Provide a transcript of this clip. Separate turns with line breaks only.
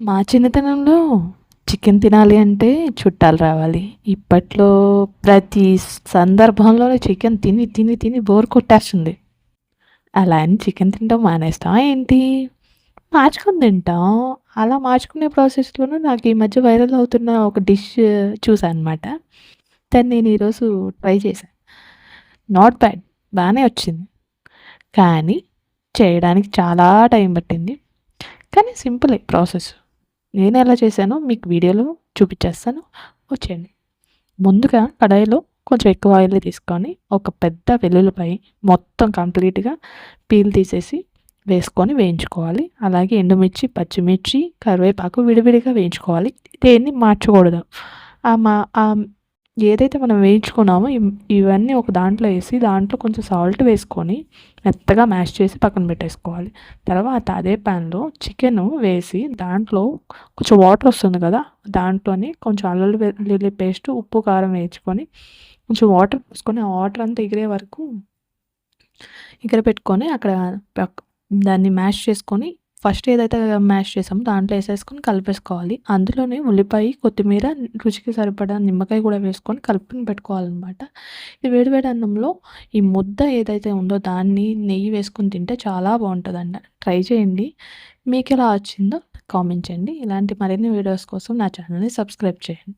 మా చిన్నతనంలో చికెన్ తినాలి అంటే చుట్టాలు రావాలి. ఇప్పట్లో ప్రతి సందర్భంలోనే చికెన్ తిని, తిని, తిని బోర్ కొట్టేస్తుంది. అలా అని చికెన్ తినడం మానేస్తామా ఏంటి? మార్చుకొని తింటాం. అలా మార్చుకునే ప్రాసెస్‌లోనే నాకు ఈ మధ్య వైరల్ అవుతున్న ఒక డిష్ చూసా అనమాట. దాన్ని నేను ఈరోజు ట్రై చేశా. నాట్ బ్యాడ్, బానే వచ్చింది. కానీ చేయడానికి చాలా టైం పట్టింది. కానీ సింపులే ప్రాసెస్. నేనెలా చేశానో మీకు వీడియోలో చూపిచ్చేస్తాను. వచ్చేయండి. ముందుగా కడాయిలో కొంచెం ఎక్కువ ఆయిల్ తీసుకొని, ఒక పెద్ద వెల్లుల్లిపాయ మొత్తం కంప్లీట్‌గా పీల్ తీసేసి వేసుకొని వేయించుకోవాలి. అలాగే ఎండుమిర్చి, పచ్చిమిర్చి, కరివేపాకు విడివిడిగా వేయించుకోవాలి. దేన్ని మార్చకూడదు. ఆహ్, ఏదైతే మనం వేయించుకున్నామో ఇవన్నీ ఒక దాంట్లో ఏసి, దాంట్లో కొంచెం సాల్ట్ వేసుకొని, మెత్తగా మ్యాష్ చేసి పక్కన పెట్టేసుకోవాలి. తర్వాత అదే ప్యాన్‌లో చికెను వేసి, దాంట్లో కొంచెం వాటర్ వస్తుంది కదా! దాంట్లోని కొంచెం అల్లం వెల్లుల్లి పేస్ట్, ఉప్పు, కారం వేయించుకొని, కొంచెం వాటర్ పోసుకొని, ఆ వాటర్ అంతా ఎగిరే వరకు పెట్టుకొని అక్కడ పక్ దాన్ని మ్యాష్ చేసుకొని, ఫస్ట్ ఏదైతే మ్యాష్ చేసామో దాంట్లో ఏసేసుకొని కలిపేసుకోవాలి. అందులోనే ఉల్లిపాయ, కొత్తిమీర, రుచికి సరిపడా నిమ్మకాయ కూడా వేసుకొని కలుపుకొని పెట్టుకోవాలనమాట. ఈ వేడి వేడి అన్నంలో ఈ ముద్ద ఏదైతే ఉందో దాన్ని నెయ్యి వేసుకొని తింటే చాలా బావుంటదంట. ట్రై చేయండి. మీకెలా వచ్చిందో కామెంట్ చేయండి. ఇలాంటి మరిన్ని వీడియోస్ కోసం నా ఛానల్‌ని సబ్స్క్రైబ్ చేయండి.